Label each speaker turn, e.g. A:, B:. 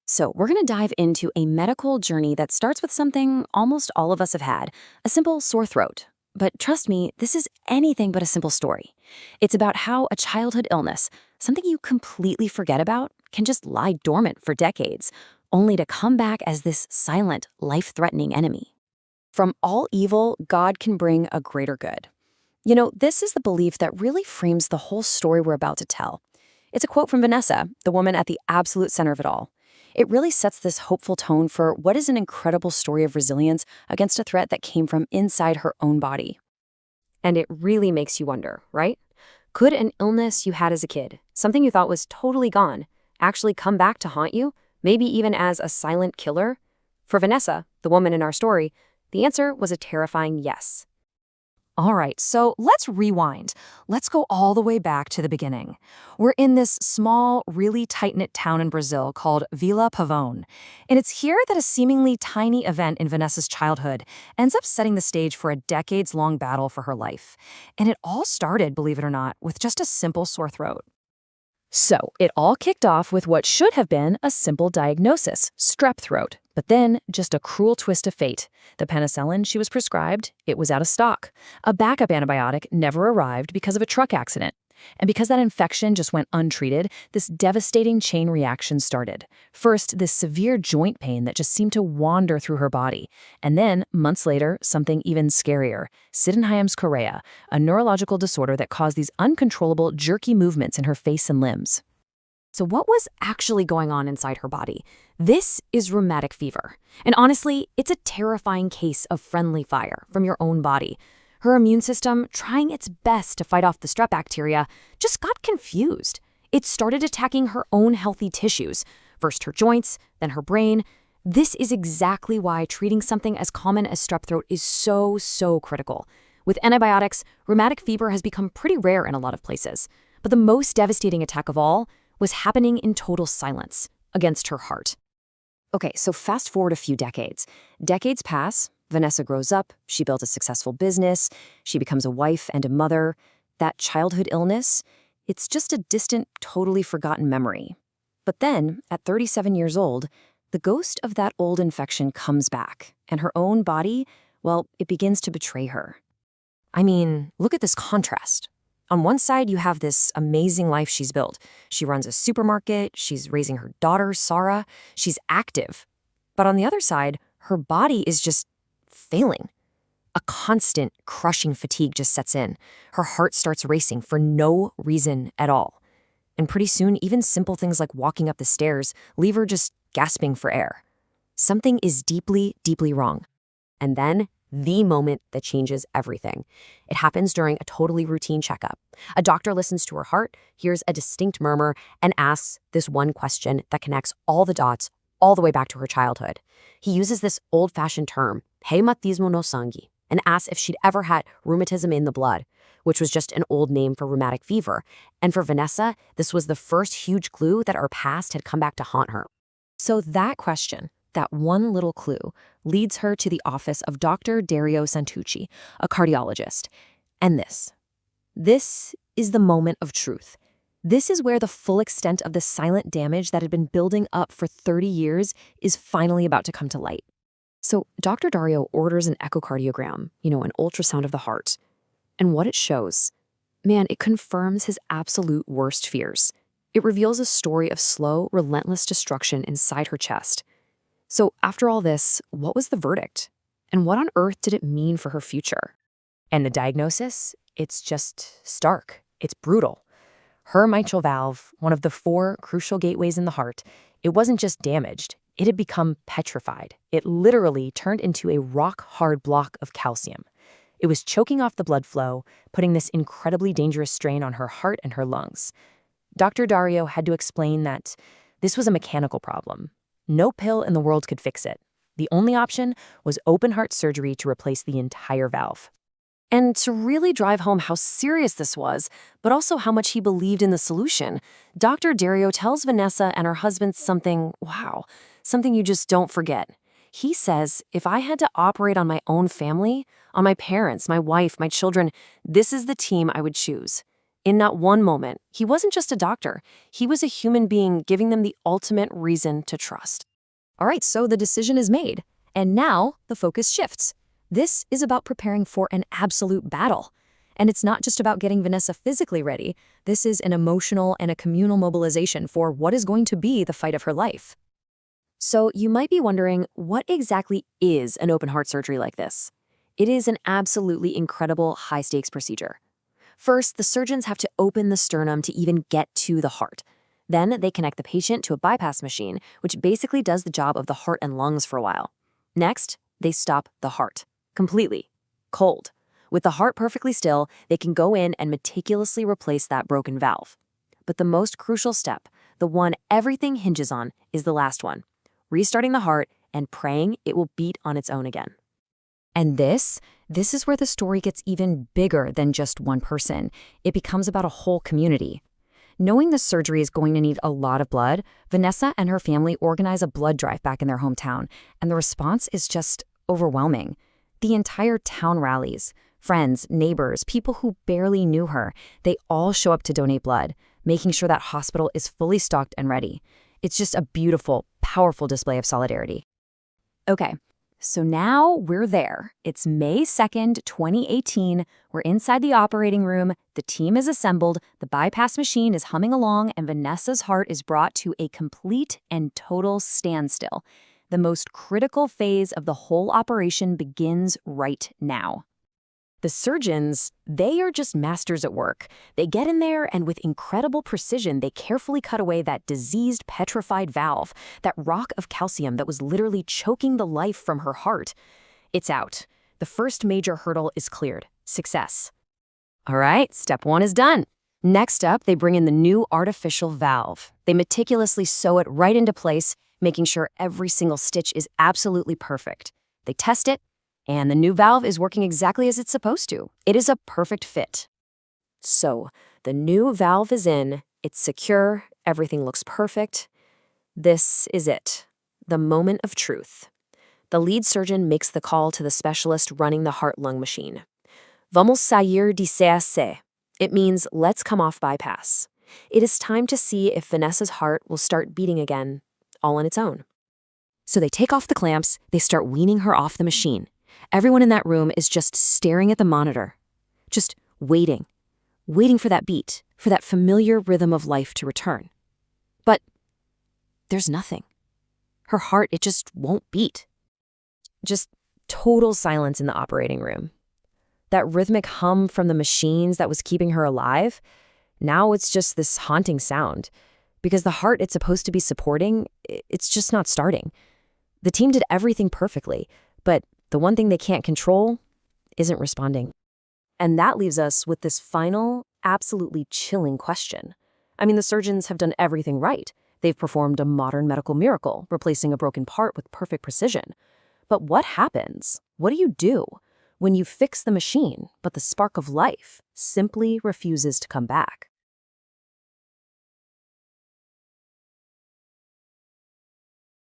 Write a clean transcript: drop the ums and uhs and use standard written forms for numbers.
A: So, we're going to dive into a medical journey that starts with something almost all of us have had, a simple sore throat. But trust me, this is anything but a simple story. It's about how a childhood illness, something you completely forget about, can just lie dormant for decades, only to come back as this silent, life-threatening enemy. From all evil, God can bring a greater good. This is the belief that really frames the whole story we're about to tell. It's a quote from Vanessa, the woman at the absolute center of it all. It really sets this hopeful tone for what is an incredible story of resilience against a threat that came from inside her own body. And it really makes you wonder, right? Could an illness you had as a kid, something you thought was totally gone, actually come back to haunt you, maybe even as a silent killer? For Vanessa, the woman in our story, the answer was a terrifying yes.
B: All right, so let's rewind. Let's go all the way back to the beginning. We're in this small, really tight-knit town in Brazil called Vila Pavone. And it's here that a seemingly tiny event in Vanessa's childhood ends up setting the stage for a decades-long battle for her life. And it all started, believe it or not, with just a simple sore throat. So, it all kicked off with what should have been a simple diagnosis, strep throat. But then, just a cruel twist of fate. The penicillin she was prescribed, it was out of stock. A backup antibiotic never arrived because of a truck accident. And because that infection just went untreated, this devastating chain reaction started. First, this severe joint pain that just seemed to wander through her body. And then, months later, something even scarier, Sydenham's chorea, a neurological disorder that caused these uncontrollable, jerky movements in her face and limbs.
A: So what was actually going on inside her body? This is rheumatic fever. And honestly, it's a terrifying case of friendly fire from your own body. Her immune system, trying its best to fight off the strep bacteria, just got confused. It started attacking her own healthy tissues, first her joints, then her brain. This is exactly why treating something as common as strep throat is so critical. With antibiotics, rheumatic fever has become pretty rare in a lot of places. But the most devastating attack of all was happening in total silence, against her heart. Okay, so fast forward a few decades. Decades pass, Vanessa grows up, she builds a successful business, she becomes a wife and a mother. That childhood illness, it's just a distant, totally forgotten memory. But then, at 37 years old, the ghost of that old infection comes back, and her own body, well, it begins to betray her. I mean, look at this contrast. On one side, you have this amazing life she's built. She runs a supermarket, she's raising her daughter, Sarah, she's active. But on the other side, her body is just failing. A constant, crushing fatigue just sets in. Her heart starts racing for no reason at all. And pretty soon, even simple things like walking up the stairs leave her just gasping for air. Something is deeply wrong. And then, the moment that changes everything. It happens during a totally routine checkup. A doctor listens to her heart, hears a distinct murmur, and asks this one question that connects all the dots all the way back to her childhood. He uses this old-fashioned term, rheumatismo no sangue, and asks if she'd ever had rheumatism in the blood, which was just an old name for rheumatic fever. And for Vanessa, this was the first huge clue that her past had come back to haunt her. So that question, that one little clue, leads her to the office of Dr. Dario Santuchi, a cardiologist. And this is the moment of truth. This is where the full extent of the silent damage that had been building up for 30 years is finally about to come to light. So Dr. Dario orders an echocardiogram, an ultrasound of the heart. And what it shows, man, it confirms his absolute worst fears. It reveals a story of slow, relentless destruction inside her chest. So after all this, what was the verdict? And what on earth did it mean for her future? And the diagnosis? It's just stark. It's brutal. Her mitral valve, one of the 4 crucial gateways in the heart, it wasn't just damaged. It had become petrified. It literally turned into a rock-hard block of calcium. It was choking off the blood flow, putting this incredibly dangerous strain on her heart and her lungs. Dr. Dario had to explain that this was a mechanical problem. No pill in the world could fix it. The only option was open heart surgery to replace the entire valve. And to really drive home how serious this was, but also how much he believed in the solution, Dr. Dario tells Vanessa and her husband something you just don't forget. He says, if I had to operate on my own family, on my parents, my wife, my children, this is the team I would choose.
B: In that one moment, he wasn't just a doctor. He was a human being giving them the ultimate reason to trust. All right, so the decision is made. And now the focus shifts. This is about preparing for an absolute battle. And it's not just about getting Vanessa physically ready. This is an emotional and a communal mobilization for what is going to be the fight of her life. So you might be wondering, what exactly is an open heart surgery like this? It is an absolutely incredible high-stakes procedure. First, the surgeons have to open the sternum to even get to the heart. Then they connect the patient to a bypass machine, which basically does the job of the heart and lungs for a while. Next, they stop the heart. Completely. Cold. With the heart perfectly still, they can go in and meticulously replace that broken valve. But the most crucial step, the one everything hinges on, is the last one. Restarting the heart and praying it will beat on its own again. And this is where the story gets even bigger than just one person. It becomes about a whole community. Knowing the surgery is going to need a lot of blood, Vanessa and her family organize a blood drive back in their hometown, and the response is just overwhelming. The entire town rallies. Friends, neighbors, people who barely knew her, they all show up to donate blood, making sure that hospital is fully stocked and ready. It's just a beautiful, powerful display of solidarity. Okay. So now we're there. It's May 2nd, 2018. We're inside the operating room. The team is assembled. The bypass machine is humming along, and Vanessa's heart is brought to a complete and total standstill. The most critical phase of the whole operation begins right now. The surgeons, they are just masters at work. They get in there and with incredible precision, they carefully cut away that diseased, petrified valve, that rock of calcium that was literally choking the life from her heart. It's out. The first major hurdle is cleared. Success. All right, step 1 is done. Next up, they bring in the new artificial valve. They meticulously sew it right into place, making sure every single stitch is absolutely perfect. They test it, and the new valve is working exactly as it's supposed to. It is a perfect fit. So, the new valve is in, it's secure, everything looks perfect. This is it, the moment of truth. The lead surgeon makes the call to the specialist running the heart-lung machine. Vamos sair de CAC. It means let's come off bypass. It is time to see if Vanessa's heart will start beating again, all on its own. So they take off the clamps, they start weaning her off the machine. Everyone in that room is just staring at the monitor, just waiting for that beat, for that familiar rhythm of life to return. But there's nothing. Her heart, it just won't beat. Just total silence in the operating room. That rhythmic hum from the machines that was keeping her alive, now it's just this haunting sound. Because the heart it's supposed to be supporting, it's just not starting. The team did everything perfectly, but the one thing they can't control isn't responding. And that leaves us with this final, absolutely chilling question. I mean, the surgeons have done everything right. They've performed a modern medical miracle, replacing a broken part with perfect precision. But what happens? What do when you fix the machine, but the spark of life simply refuses to come back?